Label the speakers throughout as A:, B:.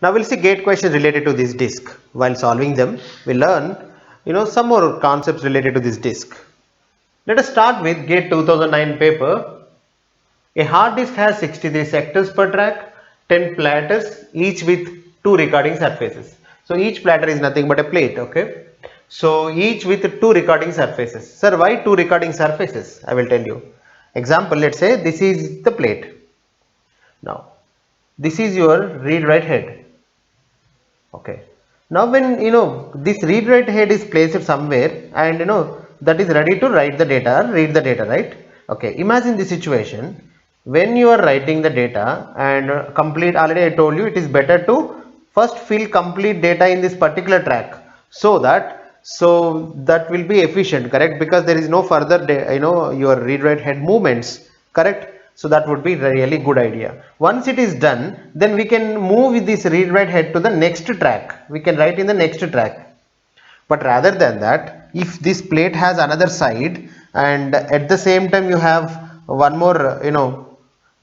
A: Now we'll see gate questions related to this disk. While solving them, we'll learn some more concepts related to this disk. Let us start with gate 2009 paper. A hard disk has 63 sectors per track, 10 platters, each with 2 recording surfaces. So each platter is nothing but a plate, okay? So each with 2 recording surfaces. Sir, why 2 recording surfaces? I will tell you. Example, let's say this is the plate. Now, this is your read-write head. Okay. Now when this read-write head is placed somewhere and that is ready to write the data, read the data, right? Okay. Imagine the situation when you are writing the data and complete. Already I told you it is better to first fill complete data in this particular track so that will be efficient, correct? Because there is no further your read-write head movements, correct? So that would be really good idea. Once it is done, then we can move this read write head to the next track. We can write in the next track. But rather than that, if this plate has another side and at the same time you have one more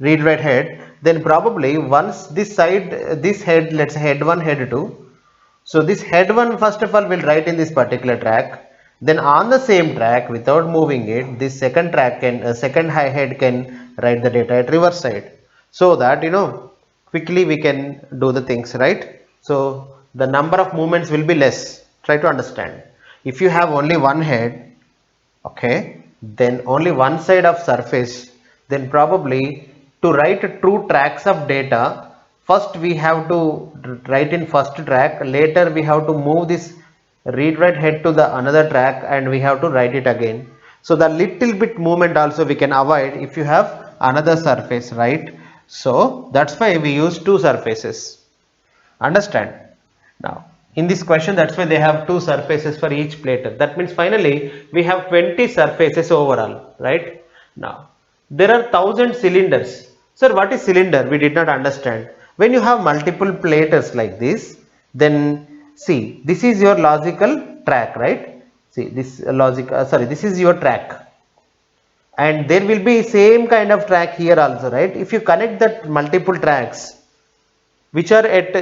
A: read write head, then probably once this side, this head, let's say head 1, head 2. So this head 1 first of all will write in this particular track. Then on the same track, without moving it, this second track can second high head can write the data at reverse side, so that quickly we can do the things, right? So the number of movements will be less. Try to understand. If you have only one head, okay, then only one side of surface, then probably to write two tracks of data, first we have to write in first track, later we have to move this read write head to the another track and we have to write it again. So the little bit movement also we can avoid if you have another surface, right? So that's why we use two surfaces. Understand? Now, in this question, that's why they have two surfaces for each platter. That means finally we have 20 surfaces overall, right? Now, there are 1000 cylinders. Sir, what is cylinder? We did not understand. When you have multiple platters like this, then see, this is your logical track, right? See, this this is your track. And there will be same kind of track here also, right? If you connect that multiple tracks, which are at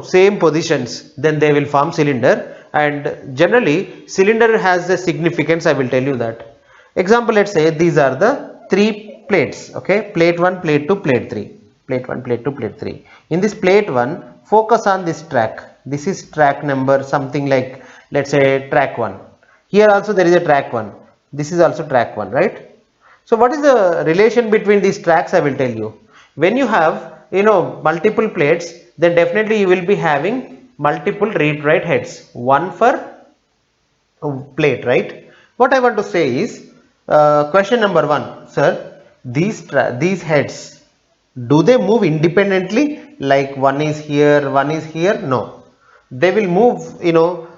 A: same positions, then they will form cylinder. And generally cylinder has a significance. I will tell you that. Example, let's say these are the three plates, okay? Plate 1, plate 2, plate 3. Plate 1, plate 2, plate 3. In this plate 1, focus on this track. This is track number something like, let's say, track 1. Here also there is a track 1. This is also track 1, right? So what is the relation between these tracks? I will tell you. When you have multiple plates, then definitely you will be having multiple read write heads, one for plate, right? What I want to say is, question number 1, sir, these heads, do they move independently, like one is here, one is here? No, they will move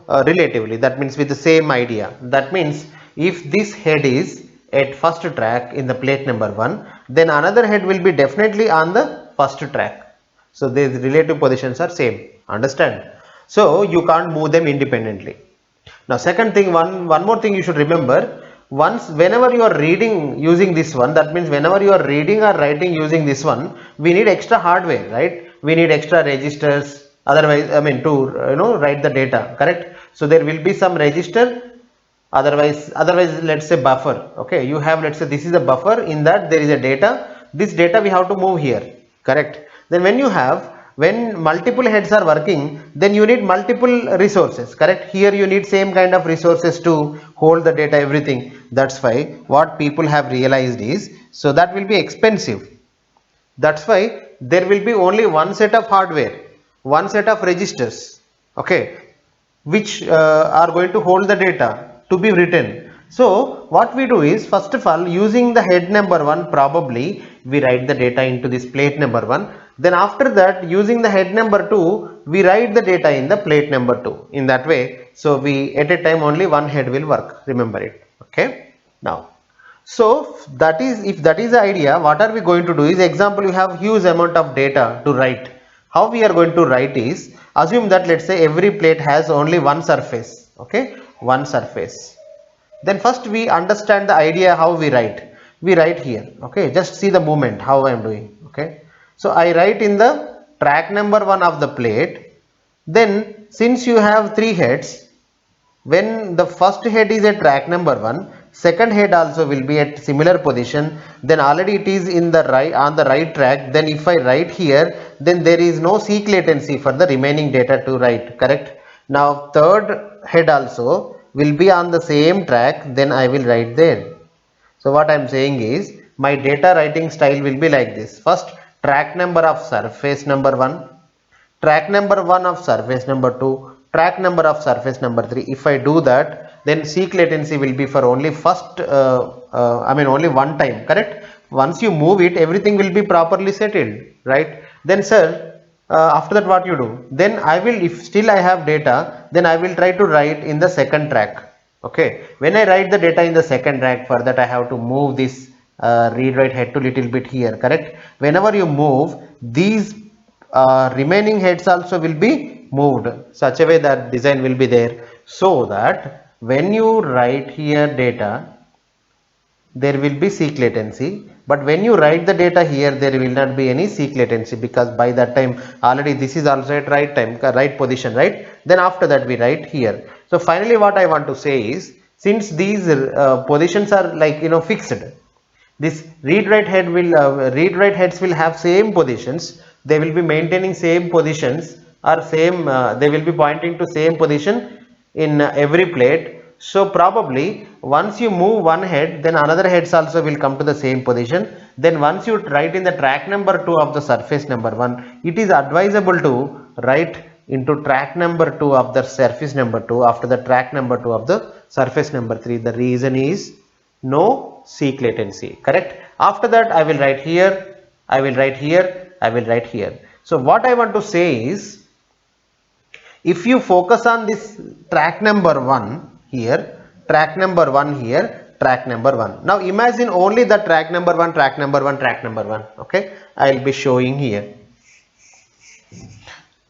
A: relatively. That means with the same idea. That means if this head is at first track in the plate number 1, then another head will be definitely on the first track. So the relative positions are same. Understand? So you can't move them independently. Now second thing, one more thing you should remember. Once whenever you are reading using this one, that means whenever you are reading or writing using this one, we need extra hardware, right? We need extra registers. Otherwise, I mean, to write the data, correct? So there will be some register. Otherwise let's say buffer. Okay, you have, let's say, this is a buffer. In that there is a data. This data we have to move here, correct? Then when multiple heads are working, then you need multiple resources, correct? Here you need same kind of resources to hold the data, everything. That's why what people have realized is, so that will be expensive. That's why there will be only one set of hardware, one set of registers, okay, which are going to hold the data to be written. So what we do is, first of all, using the head number 1, probably we write the data into this plate number 1. Then after that, using the head number 2, we write the data in the plate number 2. In that way, so we at a time only one head will work. Remember it. Okay. Now, so that is, if that is the idea, what are we going to do is, example, you have huge amount of data to write. How we are going to write is, assume that, let's say, every plate has only one surface, okay, one surface. Then first we understand the idea how we write. We write here, okay, just see the movement how I am doing, okay. So I write in the track number 1 of the plate, then since you have 3 heads, when the first head is at track number 1, second head also will be at similar position, then already it is in the right on the right track. Then if I write here, then there is no seek latency for the remaining data to write, correct? Now third head also will be on the same track, then I will write there. So what I am saying is my data writing style will be like this. First, track number of surface number 1, track number 1 of surface number 2, track number of surface number 3. If I do that, then seek latency will be for only first only one time, correct? Once you move it, everything will be properly settled, right? Then sir, after that what you do? Then I will, if still I have data, then I will try to write in the second track. Okay, when I write the data in the second track, for that I have to move this read write head to little bit here, correct? Whenever you move, these remaining heads also will be moved such a way that design will be there, so that when you write here data, there will be seek latency, but when you write the data here, there will not be any seek latency, because by that time already this is also at right time, right position, right? Then after that we write here. So finally what I want to say is, since these positions are like fixed, this read write heads will have same positions, they will be maintaining same positions, or same they will be pointing to same position in every plate. So probably once you move one head, then another heads also will come to the same position. Then once you write in the track number 2 of the surface number 1, it is advisable to write into track number 2 of the surface number 2 after the track number 2 of the surface number 3. The reason is no seek latency, correct? After that I will write here, I will write here, I will write here. So what I want to say is, if you focus on this track number 1 here, track number 1 here, track number 1. Now imagine only the track number 1, track number 1, track number 1. Okay, I will be showing here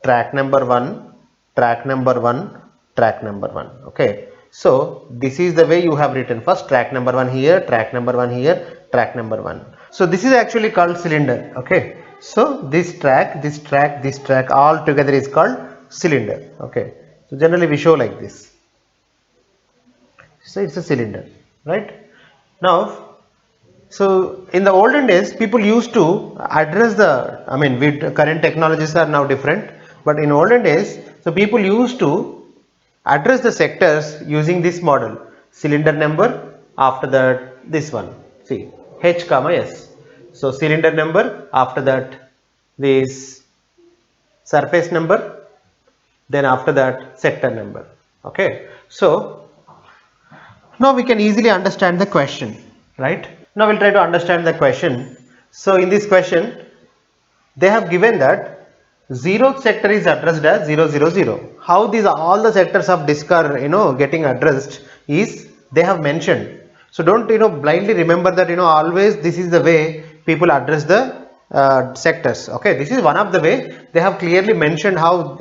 A: track number 1, track number 1, track number 1. Okay, so this is the way you have written. First track number 1 here, track number 1 here, track number 1. So this is actually called cylinder. Okay, so this track, this track, this track all together is called cylinder. Okay, so generally we show like this. So it's a cylinder, right? Now, so in the olden days, people used to address the, with current technologies are now different, but in olden days, so people used to address the sectors using this model: cylinder number, after that this one, see, H comma S. So cylinder number, after that this surface number, then after that sector number. Okay, so now we can easily understand the question, right? Now we'll try to understand the question. So in this question, they have given that 0th sector is addressed as 0, 0, 0. How these all the sectors of disk are getting addressed is they have mentioned. So don't blindly remember that always this is the way people address the sectors. Okay, this is one of the way they have clearly mentioned how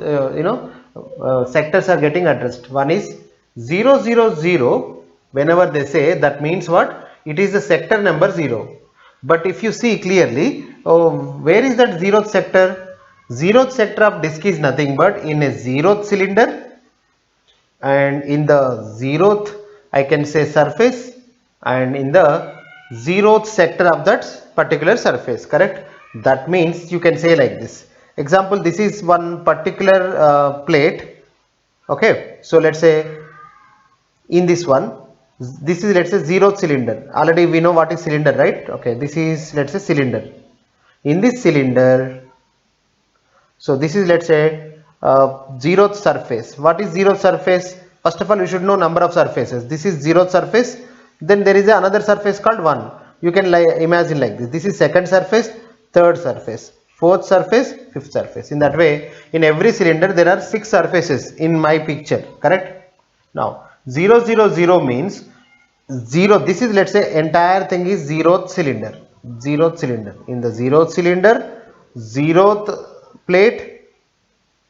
A: sectors are getting addressed. One is 0, 0, 0. Whenever they say, that means what? It is the sector number 0. But if you see clearly, where is that 0th sector? 0th sector of disk is nothing but in a 0th cylinder, and in the 0th I can say surface, and in the 0th sector of that particular surface, correct? That means you can say like this. Example, this is one particular plate. Okay, so let's say in this one, this is, let's say, 0th cylinder. Already we know what is cylinder, right? Okay, this is, let's say, cylinder. In this cylinder, so this is, let's say, 0th surface. What is 0th surface? First of all, you should know number of surfaces. This is 0th surface. Then there is another surface called 1. You can imagine like this. This is second surface, third surface, fourth surface, fifth surface. In that way, in every cylinder there are 6 surfaces in my picture, correct? Now 0, 0, 0 means 0. This is, let's say, entire thing is 0th cylinder. 0th cylinder. In the 0th cylinder, 0th plate,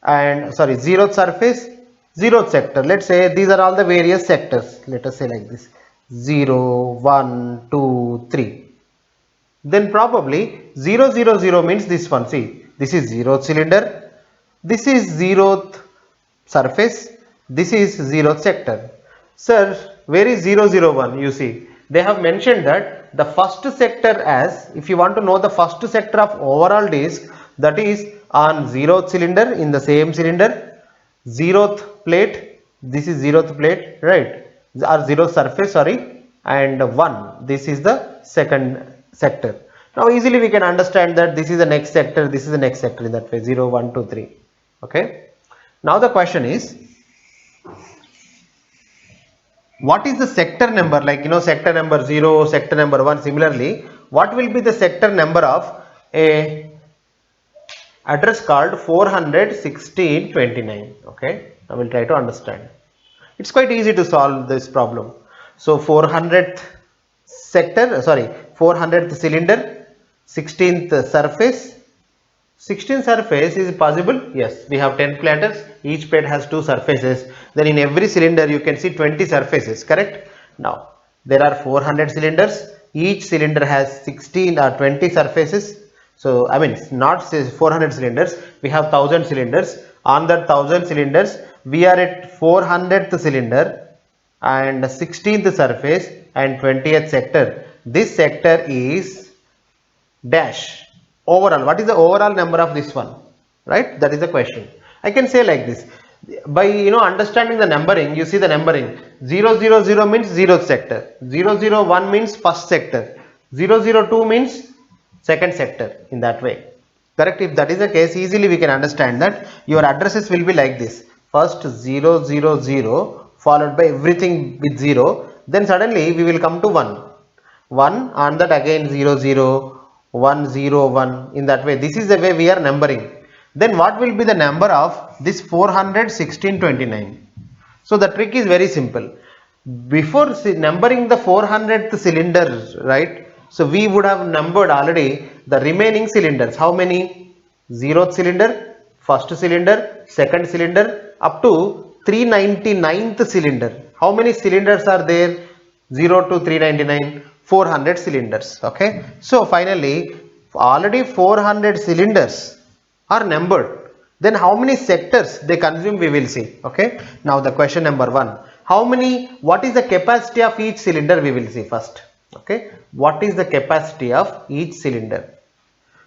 A: and 0th surface, 0th sector. Let's say these are all the various sectors. Let us say like this: 0, 1, 2, 3. Then probably 0, 0, 0 means this one. See, This is 0th cylinder. This is 0th surface. This is 0th sector. Sir, where is 001? You see, they have mentioned that the first sector as, if you want to know the first sector of overall disk, that is on 0th cylinder, in the same cylinder, 0th plate, this is 0th plate, right, or 0th surface, sorry, and 1, this is the second sector. Now easily we can understand that this is the next sector, this is the next sector, in that way 0, 1, 2, 3. Okay. Now the question is, what is the sector number, like sector number 0, sector number 1, similarly what will be the sector number of a address called 41629? Okay, I will try to understand. It's quite easy to solve this problem. So 400th sector, sorry, 400th cylinder, 16th surface. 16th surface is possible? Yes, we have 10 platters, each plate has 2 surfaces. Then in every cylinder you can see 20 surfaces, correct? Now there are 400 cylinders, each cylinder has 16 or 20 surfaces. So I mean not 400 cylinders, we have 1000 cylinders. On that 1000 cylinders we are at 400th cylinder and 16th surface and 20th sector. This sector is dash. Overall, what is the overall number of this one, right? That is the question. I can say like this, by understanding the numbering, you see the numbering 000 means 0th sector, 001 means first sector, 002 means second sector, in that way, correct? If that is the case, easily we can understand that your addresses will be like this: first 000 followed by everything with 0, then suddenly we will come to 1, on that again 00, 101, in that way. This is the way we are numbering. Then what will be the number of this 41629? So the trick is very simple. Before numbering the 400th cylinder, right, so we would have numbered already the remaining cylinders. How many? 0th cylinder, first cylinder, second cylinder, up to 399th cylinder. How many cylinders are there? 0 to 399, 400 cylinders. Okay, so finally already 400 cylinders are numbered. Then how many sectors they consume, we will see. Okay, now the question number 1, what is the capacity of each cylinder, we will see first. Okay, what is the capacity of each cylinder?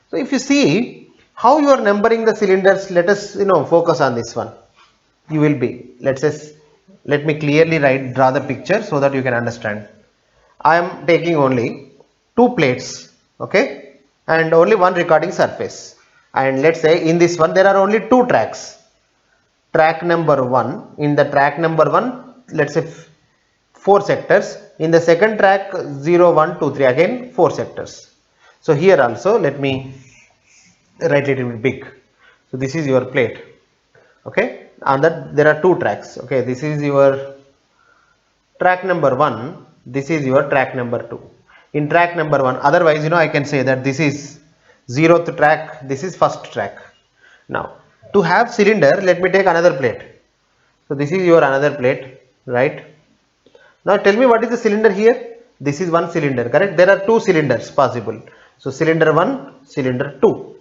A: So if you see how you are numbering the cylinders, let us focus on this one. You will be, let me clearly draw the picture so that you can understand. I am taking only 2 plates, okay, and only 1 recording surface, and let's say in this one there are only 2 tracks. Track number 1, in the track number 1, let's say 4 sectors. In the second track 0, 1, 2, 3, again 4 sectors. So here also let me write it in big. So this is your plate, okay, and that there are 2 tracks. Okay, this is your track number 1, this is your track number 2. In track number 1, otherwise I can say that this is 0th track, this is first track. Now to have cylinder, let me take another plate. So this is your another plate, right? Now tell me, what is the cylinder here? This is one cylinder, correct? There are 2 cylinders possible. So cylinder 1, cylinder 2.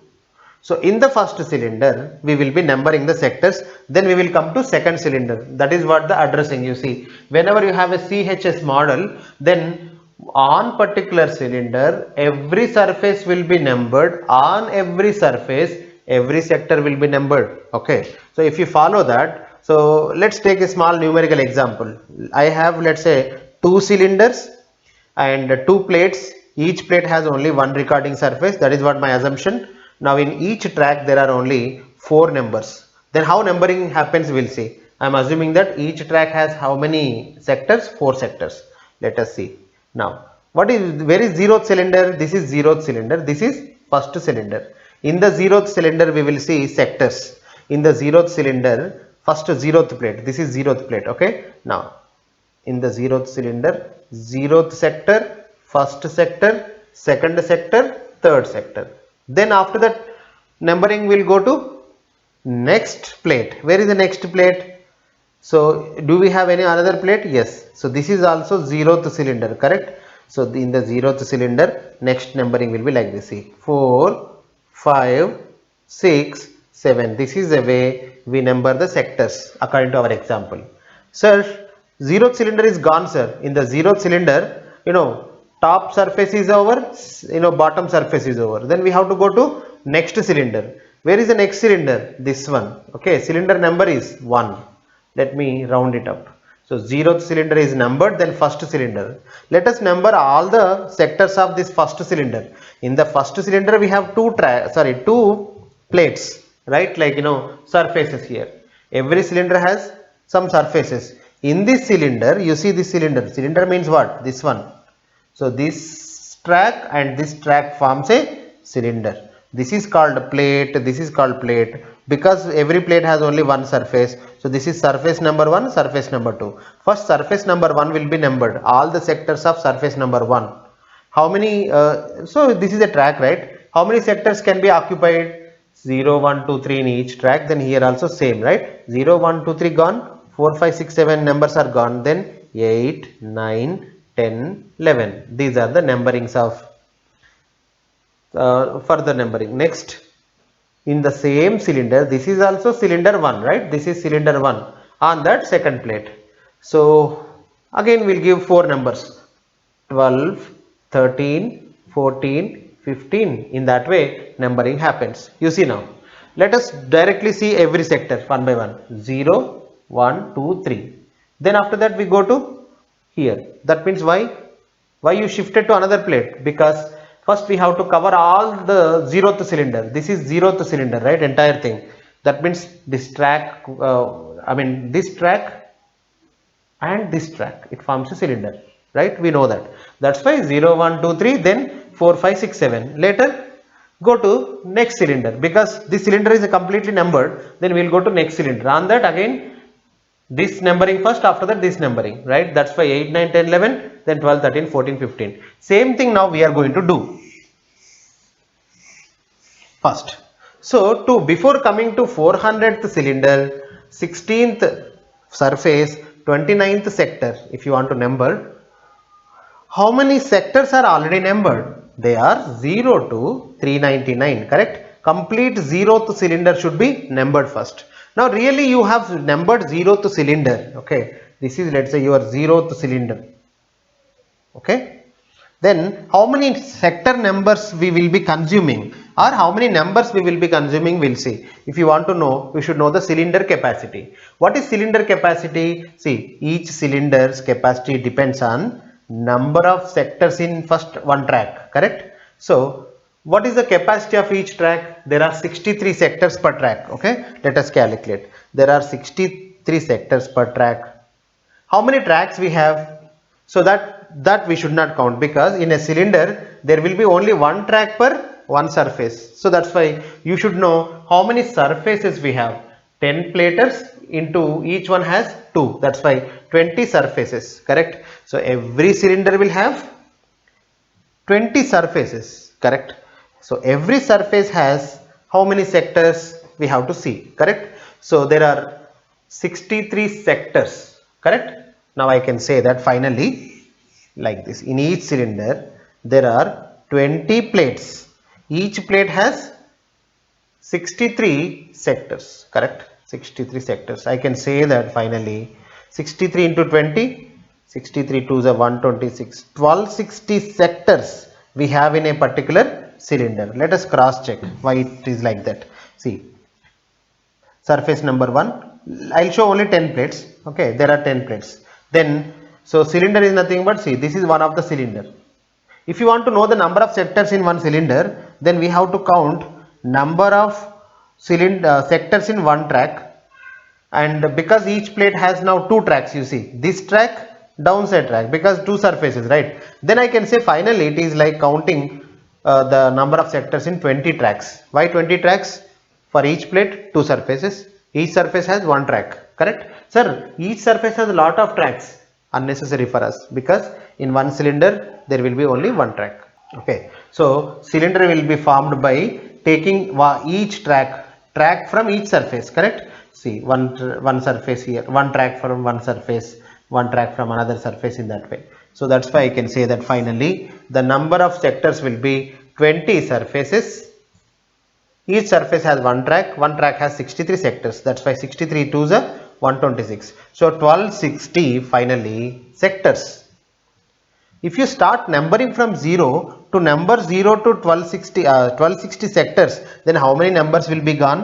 A: So in the first cylinder we will be numbering the sectors, then we will come to second cylinder. That is what the addressing, you see. Whenever you have a CHS model, then on particular cylinder every surface will be numbered, on every surface every sector will be numbered. Okay, so if you follow that, so let's take a small numerical example. I have, let's say, 2 cylinders and 2 plates. Each plate has only 1 recording surface, that is what my assumption. Now in each track there are only 4 numbers. Then how numbering happens, we'll see. I am assuming that each track has how many sectors? 4 sectors. Let us see. Now where is 0th cylinder? This is 0th cylinder, this is first cylinder. In the 0th cylinder we will see sectors. In the 0th cylinder, first 0th plate, this is 0th plate. Okay, now in the 0th cylinder, 0th sector, first sector, second sector, third sector. Then after that numbering will go to next plate. Where is the next plate? So do we have any another plate? Yes. So this is also 0th cylinder, correct? So in the 0th cylinder, next numbering will be like this. See, 4, 5, 6, 7. This is the way we number the sectors according to our example. Sir, zeroth cylinder is gone, sir. In the zeroth cylinder, top surface is over, bottom surface is over. Then we have to go to next cylinder. Where is the next cylinder? This one. Okay, cylinder number is 1. Let me round it up. So zeroth cylinder is numbered, then first cylinder. Let us number all the sectors of this first cylinder. In the first cylinder, we have two plates, right? Like surfaces here. Every cylinder has some surfaces. In this cylinder, you see this cylinder. Cylinder means what? This one. So this track and this track forms a cylinder. This is called plate. This is called plate because every plate has only one surface. So this is surface number 1, surface number 2. First surface number 1 will be numbered. All the sectors of surface number 1. How many? So this is a track, right? How many sectors can be occupied? 0, 1, 2, 3 in each track. Then here also same, right? 0, 1, 2, 3 gone. 4, 5, 6, 7 numbers are gone. Then 8, 9, 10, 11. These are the numberings of further numbering. Next, in the same cylinder, this is also cylinder 1, right? This is cylinder 1 on that second plate. So again we'll give 4 numbers: 12, 13, 14, 15. In that way numbering happens. You see now. Let us directly see every sector one by one. 0, 1, 2, 3. Then after that we go to here. That means why? Why you shifted to another plate? Because first we have to cover all the zeroth cylinder. This is zeroth cylinder, right? Entire thing. That means this track, this track and this track, it forms a cylinder, right? We know that. That's why 0, 1, 2, 3, then 4, 5, 6, 7. Later go to next cylinder because this cylinder is completely numbered. Then we will go to next cylinder. On that again this numbering first, after that this numbering, right? That's why 8, 9, 10, 11, then 12, 13, 14, 15. Same thing now we are going to do first. So before coming to 400th cylinder, 16th surface, 29th sector, if you want to number, how many sectors are already numbered? They are 0 to 399, correct? Complete 0th cylinder should be numbered first. Now really you have numbered 0th cylinder, okay? This is, let's say, your 0th cylinder, okay? Then how many sector numbers we will be consuming or how many numbers we will be consuming, we'll see. If you want to know, we should know the cylinder capacity. What is cylinder capacity? See, each cylinder's capacity depends on number of sectors in first one track, correct? So what is the capacity of each track? There are 63 sectors per track, okay? Let us calculate. There are 63 sectors per track. How many tracks we have? So that we should not count because in a cylinder there will be only one track per one surface. So that's why you should know how many surfaces we have. 10 platers into each one has 2. That's why 20 surfaces, correct? So every cylinder will have 20 surfaces, correct? So every surface has how many sectors we have to see, correct? So there are 63 sectors, correct? Now I can say that finally like this. In each cylinder there are 20 plates. Each plate has 63 sectors, correct? 63 sectors. I can say that finally 63 into 20, 63 2s are 126, 1260 sectors we have in a particular cylinder. Let us cross check why it is like that. See, surface number 1, I'll show only 10 plates, okay? There are 10 plates. Then, so cylinder is nothing but, see, this is one of the cylinder. If you want to know the number of sectors in one cylinder, then we have to count number of sectors in one track, and because each plate has now two tracks, you see, this track, downside track, because two surfaces, right? Then I can say finally it is like counting the number of sectors in 20 tracks. Why 20 tracks? For each plate, two surfaces. Each surface has one track, correct? Sir, each surface has a lot of tracks. Unnecessary for us because in one cylinder there will be only one track, okay? So cylinder will be formed by taking each track from each surface, correct? See, one surface here, one track from one surface, one track from another surface, in that way. So that's why I can say that finally the number of sectors will be 20 surfaces. Each surface has one track has 63 sectors. That's why 63 to the 126. So 1260 finally sectors. If you start numbering from 0 to number 0 to 1260 sectors, then how many numbers will be gone?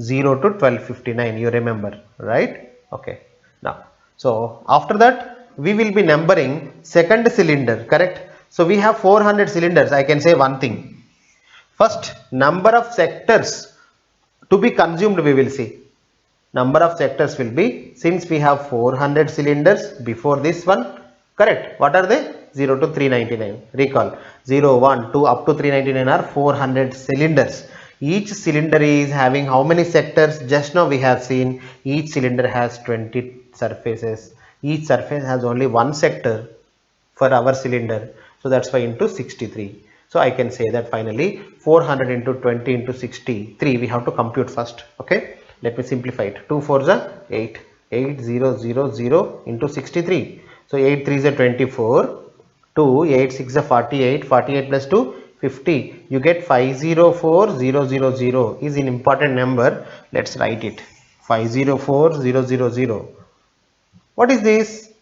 A: 0 to 1259, you remember, right? Okay. Now, so after that, we will be numbering second cylinder, correct? So we have 400 cylinders. I can say one thing. First, number of sectors to be consumed, we will see. Number of sectors will be, since we have 400 cylinders before this one, correct? What are they? 0 to 399. Recall, 0, 1, 2 up to 399 are 400 cylinders. Each cylinder is having how many sectors? Just now we have seen each cylinder has 20 surfaces. Each surface has only one sector for our cylinder. So that's why into 63. So I can say that finally 400 into 20 into 63 we have to compute first. Okay. Let me simplify it. 2 4 is 8. 8000 into 63. So 8 3 is 24. 2 8 6 is 48. 48 plus 2 50. You get 504000 is an important number. Let's write it. 504000. What is this?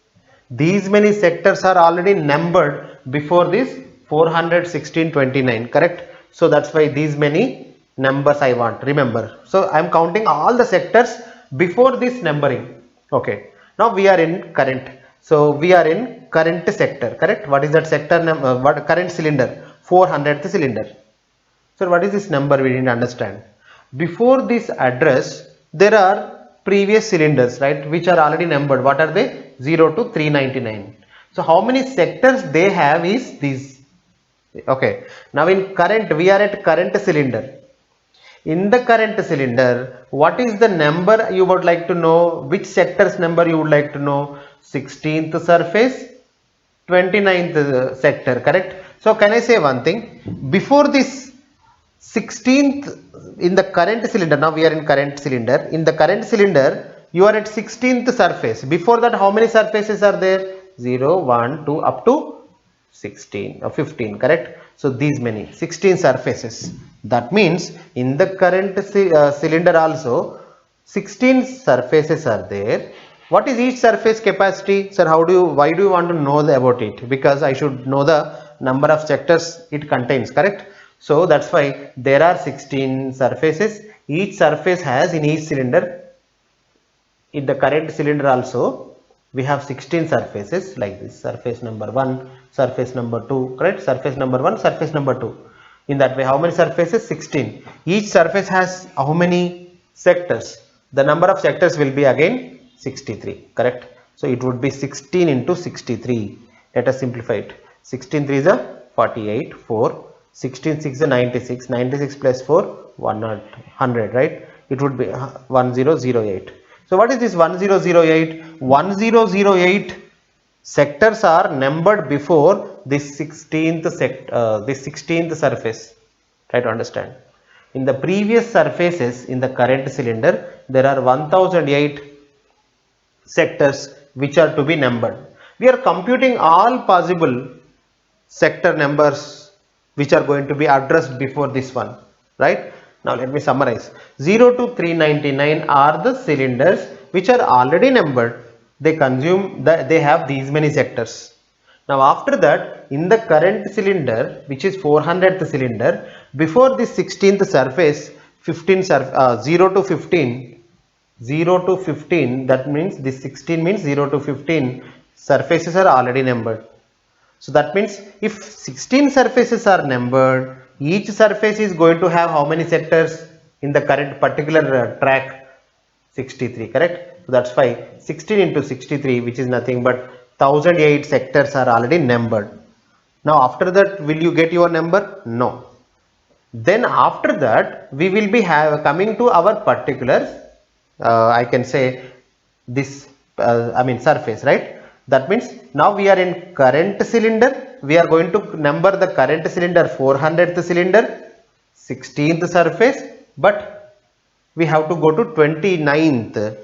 A: These many sectors are already numbered before this 41629, correct? So that's why these many numbers I want, remember. So I am counting all the sectors before this numbering. Okay. Now we are in current. So we are in current sector, correct? What is that sector number? What current cylinder? 400th cylinder. So what is this number? We didn't understand. Before this address, there are previous cylinders, right, which are already numbered. What are they? 0 to 399. So how many sectors they have is these. Okay. Now in current, we are at current cylinder. In the current cylinder, what is the number you would like to know? Which sector's number you would like to know? 16th surface, 29th sector, correct? So can I say one thing? Before this 16th in the current cylinder, now we are in current cylinder. In the current cylinder, you are at 16th surface. Before that, how many surfaces are there? 0, 1, 2 up to 16 or 15, correct? So these many 16 surfaces. That means in the current cylinder also 16 surfaces are there. What is each surface capacity? Sir, why do you want to know about it? Because I should know the number of sectors it contains, correct? So that's why there are 16 surfaces. Each surface has in each cylinder. In the current cylinder also we have 16 surfaces like this. Surface number 1, surface number 2, correct? Surface number 1, surface number 2. In that way, how many surfaces? 16. Each surface has how many sectors? The number of sectors will be again 63, correct? So it would be 16 into 63. Let us simplify it. 16 3 is a 48, 4. 16 6 is a 96. 96 plus 4, 100, right? It would be 1008. So what is this 1008? 1008 sectors are numbered before this 16th surface. Try to understand. In the previous surfaces in the current cylinder, there are 1008 sectors which are to be numbered. We are computing all possible sector numbers which are going to be addressed before this one, right? Now let me summarize. 0 to 399 are the cylinders which are already numbered. They have these many sectors. Now after that, in the current cylinder, which is 400th cylinder, before this 16th surface, 0 to 15, that means this 16 means 0 to 15 surfaces are already numbered. So that means if 16 surfaces are numbered, each surface is going to have how many sectors in the current particular track? 63, correct? So that's why 16 into 63, which is nothing but 1008 sectors are already numbered. Now after that, will you get your number? No. Then after that, we will be coming to our particular, I can say this, surface, right? That means now we are in current cylinder. We are going to number the current cylinder 400th cylinder, 16th surface, but we have to go to 29th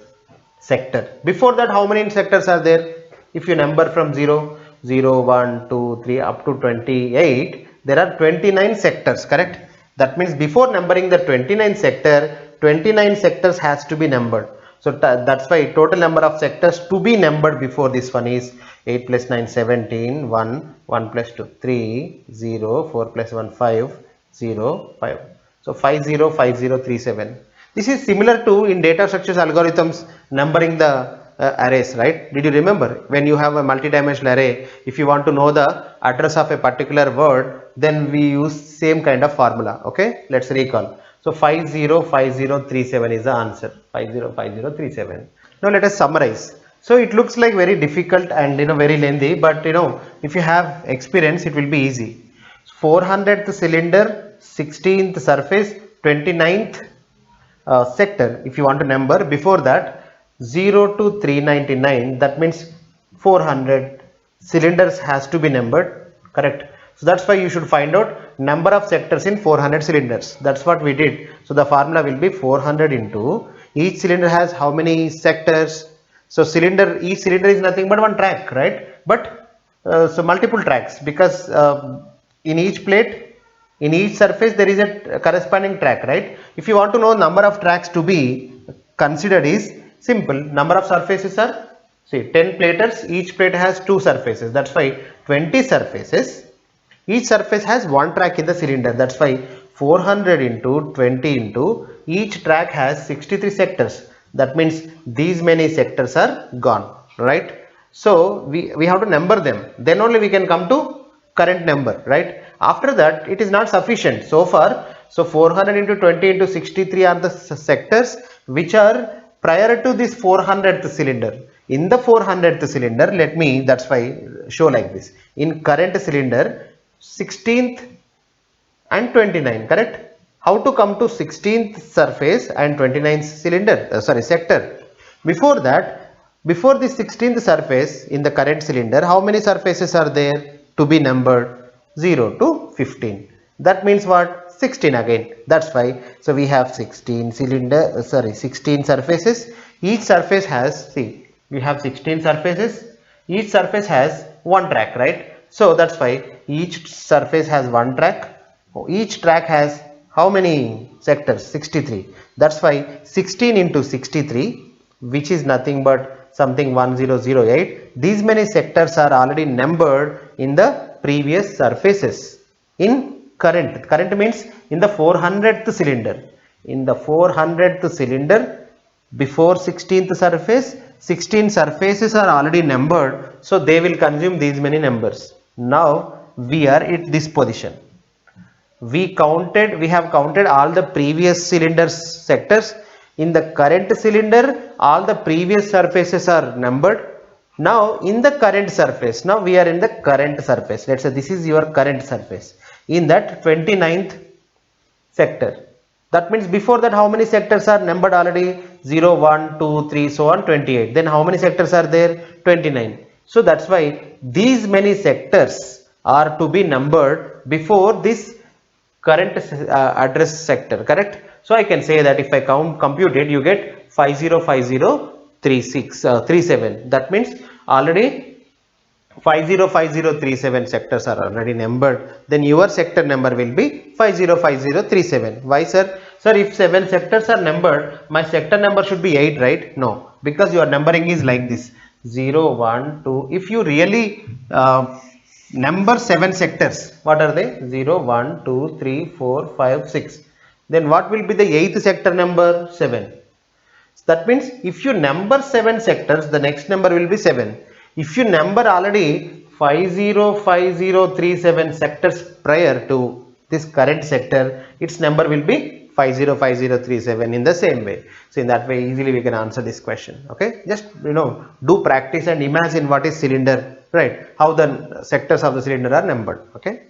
A: sector. Before that, how many sectors are there? If you number from 0, 0, 1, 2, 3 up to 28, there are 29 sectors, correct? That means before numbering the 29 sector, 29 sectors has to be numbered. So that's why total number of sectors to be numbered before this one is 8 plus 9 17, 1, 1 plus 2 3, 0, 4 plus 1 5, 0, 5. So 505037. This is similar to in data structures algorithms numbering the arrays, right? Did you remember when you have a multi-dimensional array, if you want to know the address of a particular word, then we use same kind of formula. Okay, let's recall. So 505037 is the answer. 505037. Now let us summarize. So it looks like very difficult and very lengthy, but if you have experience it will be easy. 400th cylinder, 16th surface, 29th sector. If you want to number before that 0 to 399, that means 400 cylinders has to be numbered, correct? So that's why you should find out number of sectors in 400 cylinders. That's what we did. So the formula will be 400 into each cylinder has how many sectors. So each cylinder is nothing but one track, right? But so multiple tracks, because in each plate, in each surface there is a corresponding track, right? If you want to know number of tracks to be considered is simple. Number of surfaces are, see, 10 platers, each plate has 2 surfaces. That's why 20 surfaces, each surface has one track in the cylinder. That's why 400 into 20 into each track has 63 sectors. That means these many sectors are gone, right? So we have to number them, then only we can come to current number, right? After that it is not sufficient so far. So 400 into 20 into 63 are the sectors which are prior to this 400th cylinder. In the 400th cylinder, let me, that's why show like this. In current cylinder, 16th and 29, correct? How to come to 16th surface and 29th cylinder, sector? Before that, before the 16th surface in the current cylinder, how many surfaces are there to be numbered? 0 to 15. That means what? 16 again. That's why. So we have 16 16 surfaces. Each surface has, see, we have 16 surfaces. Each surface has one track, right? So that's why each surface has one track. Each track has how many sectors? 63. That's why 16 into 63, which is nothing but something 1008. These many sectors are already numbered in the previous surfaces in current. Current means in the 400th cylinder. In the 400th cylinder, before 16th surface, 16 surfaces are already numbered, so they will consume these many numbers. Now we are at this position. We have counted all the previous cylinders sectors. In the current cylinder, all the previous surfaces are numbered. Now in the current surface, now we are in the current surface. Let's say this is your current surface. In that 29th sector. That means before that how many sectors are numbered already? 0, 1, 2, 3, so on 28. Then how many sectors are there? 29. So that's why these many sectors are to be numbered before this current address sector, correct? So I can say that if I compute it, you get 505037. That means already 505037 sectors are already numbered. Then your sector number will be 505037. Why, sir? Sir, if 7 sectors are numbered, my sector number should be 8, right? No, because your numbering is like this: 0, 1, 2. If you really number 7 sectors, what are they? 0, 1, 2, 3, 4, 5, 6. Then what will be the 8th sector number? 7. That means if you number 7 sectors, the next number will be 7. If you number already 505037 sectors prior to this current sector, its number will be 505037 in the same way. So in that way easily we can answer this question. Okay, just do practice and imagine what is cylinder, right? How the sectors of the cylinder are numbered. Okay.